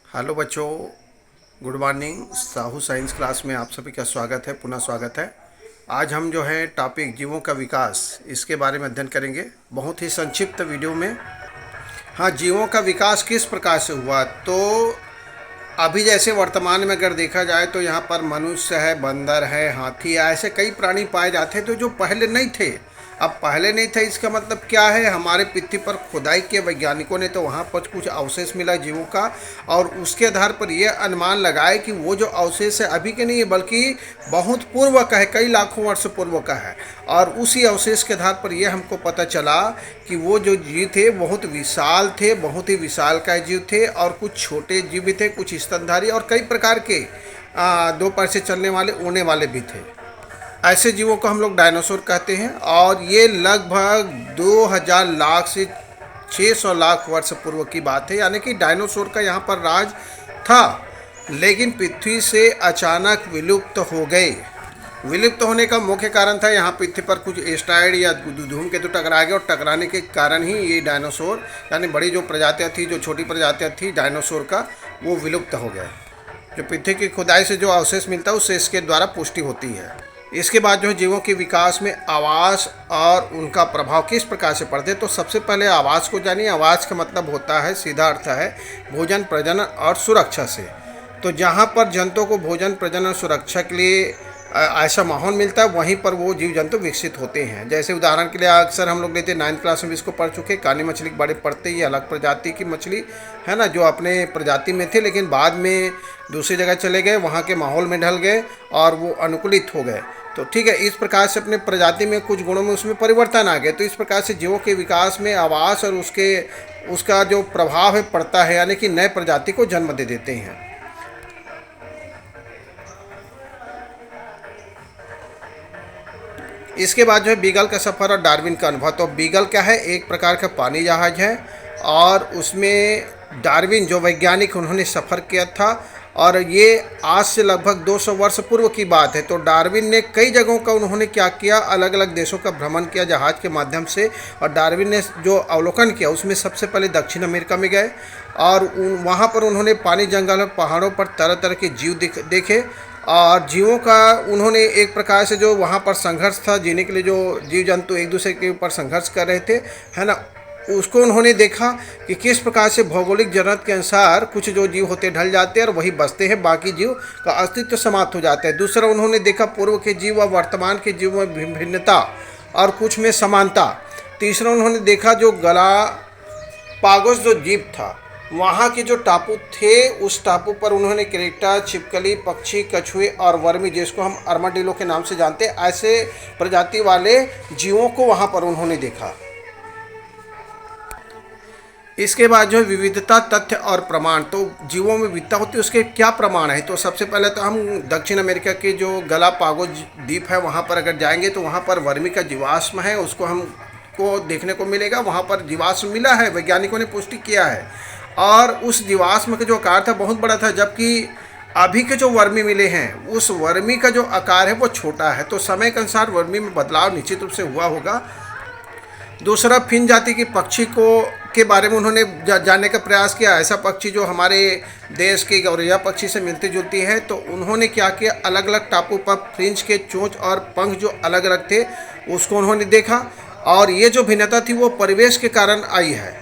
Hello बच्चों, good morning. Sahu science class में आप सभी का स्वागत है, पुनः स्वागत है। आज हम जो है टॉपिक जीवों का विकास, इसके बारे में अध्ययन करेंगे बहुत ही संक्षिप्त वीडियो में। हाँ, जीवों का विकास किस प्रकार से हुआ, तो अभी जैसे वर्तमान में अगर देखा जाए तो यहाँ पर मनुष्य है, बंदर है, हाथी है, ऐसे कई प्राणी पाए जाते हैं तो जो पहले नहीं थे। अब पहले नहीं थे इसका मतलब क्या है, हमारे पृथ्वी पर खुदाई के वैज्ञानिकों ने तो वहाँ पर कुछ अवशेष मिला जीवों का, और उसके आधार पर यह अनुमान लगाए कि वो जो अवशेष है अभी के नहीं है बल्कि बहुत पूर्व का है, कई लाखों वर्ष पूर्व का है। और उसी अवशेष के आधार पर यह हमको पता चला कि वो जो जीव थे बहुत विशाल थे, बहुत ही विशालकाय जीव थे, और कुछ छोटे जीव भी थे, कुछ स्तनधारी और कई प्रकार के दो पैर से चलने वाले, उड़ने वाले भी थे। ऐसे जीवों को हम लोग डायनासोर कहते हैं, और ये लगभग 2000 लाख से 600 लाख वर्ष पूर्व की बात है, यानी कि डायनासोर का यहाँ पर राज था, लेकिन पृथ्वी से अचानक विलुप्त हो गए। विलुप्त होने का मुख्य कारण था यहाँ पृथ्वी पर कुछ एस्टेरॉयड या धूमकेतु टकरा गए, और टकराने के कारण ही ये डायनासोर यानी बड़ी जो प्रजातियाँ थी, जो छोटी प्रजातियाँ थी डायनासोर का, वो विलुप्त हो गया। जो पृथ्वी की खुदाई से जो अवशेष मिलता है उससे इसके द्वारा पुष्टि होती है। इसके बाद जो है जीवों के विकास में आवास और उनका प्रभाव किस प्रकार से पड़ते हैं, तो सबसे पहले आवास को जानिए। आवास का मतलब होता है, सीधा अर्थ है भोजन, प्रजनन और सुरक्षा से। तो जहाँ पर जंतुओं को भोजन, प्रजनन और सुरक्षा के लिए ऐसा माहौल मिलता है, वहीं पर वो जीव जंतु विकसित होते हैं। जैसे उदाहरण के लिए अक्सर हम लोग लेते हैं, 9th क्लास में भी इसको पढ़ चुके, काली मछली के बारे में पढ़ते ही, अलग प्रजाति की मछली है ना, जो अपने प्रजाति में थे लेकिन बाद में दूसरी जगह चले गए, वहाँ के माहौल में ढल गए और वो अनुकूलित हो गए। तो ठीक है, इस प्रकार से अपने प्रजाति में कुछ गुणों में उसमें परिवर्तन आ गए। तो इस प्रकार से जीवों के विकास में आवास और उसका जो प्रभाव है पड़ता है, यानी कि नए प्रजाति को जन्म दे देते हैं। इसके बाद जो है बीगल का सफ़र और डार्विन का अनुभव। तो बीगल क्या है, एक प्रकार का पानी जहाज है, और उसमें डार्विन जो वैज्ञानिक उन्होंने सफ़र किया था, और ये आज से लगभग 200 वर्ष पूर्व की बात है। तो डार्विन ने कई जगहों का उन्होंने क्या किया, अलग अलग देशों का भ्रमण किया जहाज़ के माध्यम से, और डार्विन ने जो अवलोकन किया उसमें सबसे पहले दक्षिण अमेरिका में गए, और वहाँ पर उन्होंने पानी, जंगल और पहाड़ों पर तरह तरह के जीव देखे, और जीवों का उन्होंने एक प्रकार से जो वहाँ पर संघर्ष था जीने के लिए, जो जीव जंतु एक दूसरे के ऊपर संघर्ष कर रहे थे, है ना, उसको उन्होंने देखा कि किस प्रकार से भौगोलिक जरूरत के अनुसार कुछ जो जीव होते ढल जाते हैं और वही बचते हैं, बाकी जीव का अस्तित्व समाप्त हो जाता है। दूसरा उन्होंने देखा पूर्व के जीव और वर्तमान के जीव में भिन्नता और कुछ में समानता। तीसरा उन्होंने देखा जो गलापागोस जो द्वीप था, वहाँ के जो टापू थे, उस टापू पर उन्होंने क्रेटा, छिपकली, पक्षी, कछुए और वर्मी, जिसको हम आर्माडिलो के नाम से जानते हैं, ऐसे प्रजाति वाले जीवों को वहाँ पर उन्होंने देखा। इसके बाद जो है विविधता, तथ्य और प्रमाण। तो जीवों में विविधता होती है, उसके क्या प्रमाण है, तो सबसे पहले तो हम दक्षिण अमेरिका के जो गलापागोस द्वीप है वहाँ पर अगर जाएंगे तो वहाँ पर वर्मी का जीवाश्म है, उसको हमको देखने को मिलेगा। वहाँ पर जीवाश्म मिला है, वैज्ञानिकों ने पुष्टि किया है, और उस जीवाश्म का जो आकार था बहुत बड़ा था, जबकि अभी के जो वर्मी मिले हैं उस वर्मी का जो आकार है वो छोटा है। तो समय के अनुसार वर्मी में बदलाव निश्चित रूप से हुआ होगा। दूसरा, फिन जाति के पक्षी के बारे में उन्होंने जानने का प्रयास किया। ऐसा पक्षी जो हमारे देश के गौरैया पक्षी से मिलती जुलती है। तो उन्होंने क्या किया, अलग अलग टापू पर फ्रिंज के चोंच और पंख जो अलग अलग थे उसको उन्होंने देखा, और ये जो भिन्नता थी वो परिवेश के कारण आई है।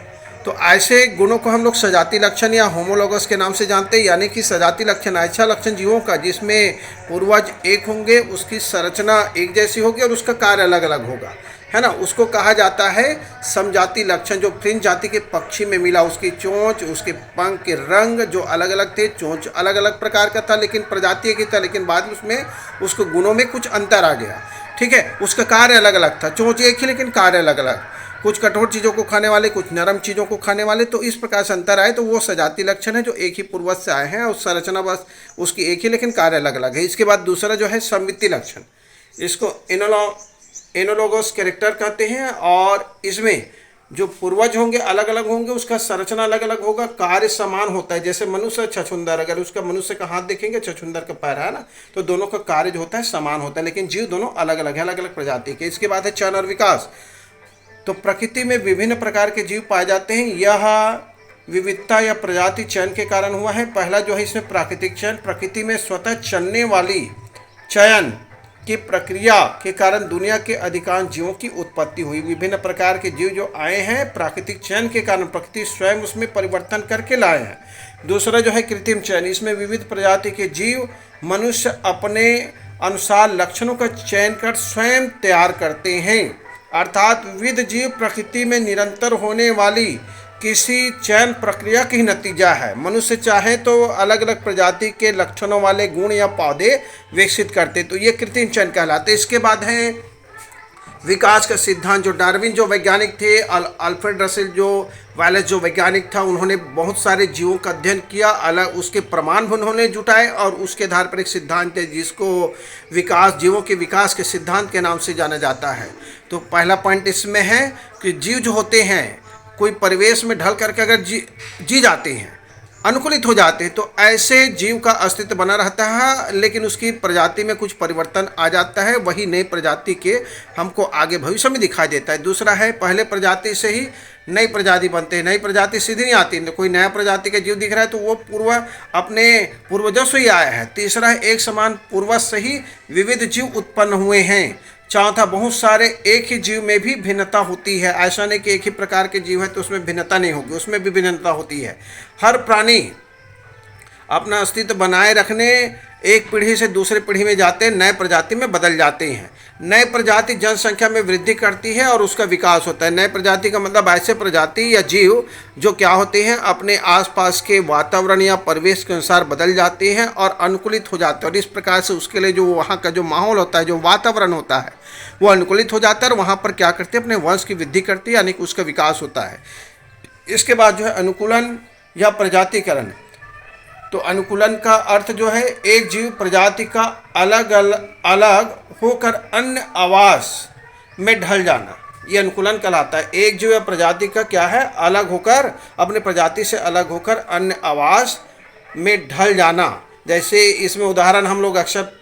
तो ऐसे गुणों को हम लोग सजाती लक्षण या होमोलोगस के नाम से जानते हैं, यानी कि सजाती लक्षण ऐसा लक्षण जीवों का जिसमें पूर्वज एक होंगे, उसकी संरचना एक जैसी होगी और उसका कार्य अलग अलग होगा, है ना, उसको कहा जाता है समजाति लक्षण। जो फ्रिंज जाति के पक्षी में मिला, उसकी चोंच, उसके पंख के रंग जो अलग अलग थे, चोंच अलग अलग प्रकार का था लेकिन प्रजाति एक ही था, लेकिन बाद में उसमें उसको गुणों में कुछ अंतर आ गया। ठीक है, उसका कार्य अलग अलग था, चोंच एक ही लेकिन कार्य अलग अलग, कुछ कठोर चीज़ों को खाने वाले, कुछ नरम चीज़ों को खाने वाले। तो इस प्रकार से अंतर आए, तो वो सजाती लक्षण है जो एक ही पूर्वज से आए हैं, और संरचना बस उसकी एक ही लेकिन कार्य अलग अलग है। इसके बाद दूसरा जो है सममिति लक्षण, इसको एनोलोगस कैरेक्टर कहते हैं, और इसमें जो पूर्वज होंगे अलग अलग होंगे, उसका संरचना अलग अलग होगा, कार्य समान होता है। जैसे मनुष्य छछूंदर, अगर उसका मनुष्य का हाथ देखेंगे, छछूंदर का पैर है ना, तो दोनों का कार्य जो होता है समान होता है, लेकिन जीव दोनों अलग अलग है, अलग अलग प्रजाति के। इसके बाद है चयन और विकास। तो प्रकृति में विभिन्न प्रकार के जीव पाए जाते हैं। यह विविधता या प्रजाति चयन के कारण हुआ है। पहला जो है इसमें प्राकृतिक चयन, प्रकृति में स्वतः चलने वाली चयन की प्रक्रिया के कारण दुनिया के अधिकांश जीवों की उत्पत्ति हुई। विभिन्न प्रकार के जीव जो आए हैं प्राकृतिक चयन के कारण, प्रकृति स्वयं उसमें परिवर्तन करके लाए हैं। दूसरा जो है कृत्रिम चयन, इसमें विविध प्रजाति के जीव मनुष्य अपने अनुसार लक्षणों का चयन कर स्वयं तैयार करते हैं, अर्थात विविध जीव प्रकृति में निरंतर होने वाली किसी चयन प्रक्रिया की नतीजा है। मनुष्य चाहे तो अलग अलग प्रजाति के लक्षणों वाले गुण या पौधे विकसित करते, तो ये कृत्रिम चयन कहलाते। इसके बाद है विकास का सिद्धांत, जो डार्विन जो वैज्ञानिक थे, अल्फ्रेड रसेल जो वायलेस जो वैज्ञानिक था, उन्होंने बहुत सारे जीवों का अध्ययन किया, अलग उसके प्रमाण भी उन्होंने जुटाए और उसके आधार पर एक सिद्धांत है जिसको विकास, जीवों के विकास के सिद्धांत के नाम से जाना जाता है। तो पहला पॉइंट इसमें है कि जीव जो होते हैं कोई परिवेश में ढल करके अगर जी जाते हैं, अनुकूलित हो जाते हैं, तो ऐसे जीव का अस्तित्व बना रहता है, लेकिन उसकी प्रजाति में कुछ परिवर्तन आ जाता है, वही नई प्रजाति के हमको आगे भविष्य में दिखाई देता है। दूसरा है पहले प्रजाति से ही नई प्रजाति बनते हैं, नई प्रजाति सीधी नहीं आती, कोई नया प्रजाति का जीव दिख रहा है तो वो अपने पूर्वजों से ही आया है। तीसरा है एक समान पूर्वज से ही विविध जीव उत्पन्न हुए हैं। चौथा, बहुत सारे एक ही जीव में भी भिन्नता होती है, ऐसा नहीं कि एक ही प्रकार के जीव है तो उसमें भिन्नता नहीं होगी, उसमें भी भिन्नता होती है। हर प्राणी अपना अस्तित्व बनाए रखने एक पीढ़ी से दूसरी पीढ़ी में जाते हैं, नए प्रजाति में बदल जाते हैं। नए प्रजाति जनसंख्या में वृद्धि करती है और उसका विकास होता है। नए प्रजाति का मतलब ऐसे प्रजाति या जीव जो क्या होते हैं अपने आसपास के वातावरण या परिवेश के अनुसार बदल जाते हैं और अनुकूलित हो जाते हैं, और इस प्रकार से उसके लिए जो वहाँ का जो माहौल होता है, जो वातावरण होता है, वो अनुकूलित हो जाता है और वहाँ पर क्या करते हैं अपने वंश की वृद्धि करती है, यानी कि उसका विकास होता है। इसके बाद जो है अनुकूलन या प्रजातिकरण। तो अनुकूलन का अर्थ जो है एक जीव प्रजाति का अलग होकर अन्य आवास में ढल जाना, ये अनुकूलन कहलाता है। एक जीव या प्रजाति का क्या है, अलग होकर, अपने प्रजाति से अलग होकर अन्य आवास में ढल जाना। जैसे इसमें उदाहरण हम लोग अक्सर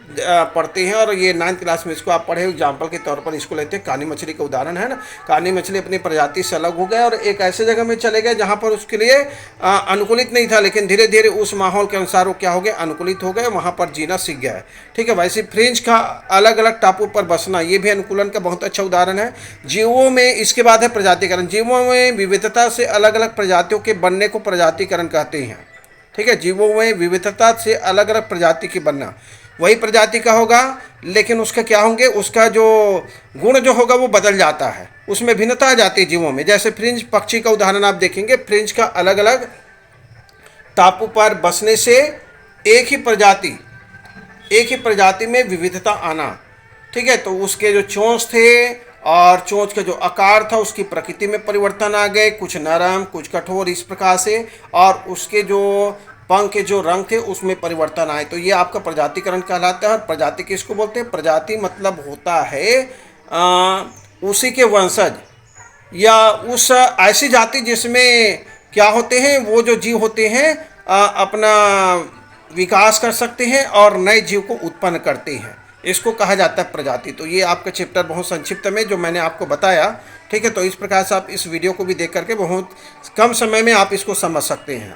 पढ़ते हैं, और ये 9th क्लास में इसको आप पढ़े, एग्जाम्पल के तौर पर इसको लेते हैं। कानी मछली का उदाहरण है ना, कानी मछली अपनी प्रजाति से अलग हो गए और एक ऐसे जगह में चले गए जहाँ पर उसके लिए अनुकूलित नहीं था, लेकिन धीरे धीरे उस माहौल के अनुसार वो क्या हो गए, अनुकूलित हो गए, वहाँ पर जीना सीख गया है। ठीक है, वैसे फ्रेंच का अलग अलग टापू पर बसना, ये भी अनुकूलन का बहुत अच्छा उदाहरण है। जीवों में इसके बाद है प्रजातिकरण। जीवों में विविधता से अलग अलग प्रजातियों के बनने को प्रजातिकरण कहते हैं। ठीक है, जीवों में विविधता से अलग अलग प्रजाति की बनना, वही प्रजाति का होगा लेकिन उसका क्या होंगे, उसका जो गुण जो होगा वो बदल जाता है, उसमें भिन्नता आ जाती है जीवों में। जैसे फ्रिंज पक्षी का उदाहरण आप देखेंगे, फ्रिंज का अलग अलग टापू पर बसने से एक ही प्रजाति में विविधता आना। ठीक है, तो उसके जो चोंच थे और चोंच का जो आकार था उसकी प्रकृति में परिवर्तन आ गए, कुछ नरम कुछ कठोर, इस प्रकार से, और उसके जो पंख के जो रंग थे उसमें परिवर्तन आए। तो ये आपका प्रजातिकरण कहलाता है। और प्रजाति किसको बोलते हैं, प्रजाति मतलब होता है उसी के वंशज या उस ऐसी जाति जिसमें क्या होते हैं, वो जो जीव होते हैं अपना विकास कर सकते हैं और नए जीव को उत्पन्न करते हैं, इसको कहा जाता है प्रजाति। तो ये आपका चैप्टर बहुत संक्षिप्त में जो मैंने आपको बताया। ठीक है, तो इस प्रकार से आप इस वीडियो को भी देख करके बहुत कम समय में आप इसको समझ सकते हैं।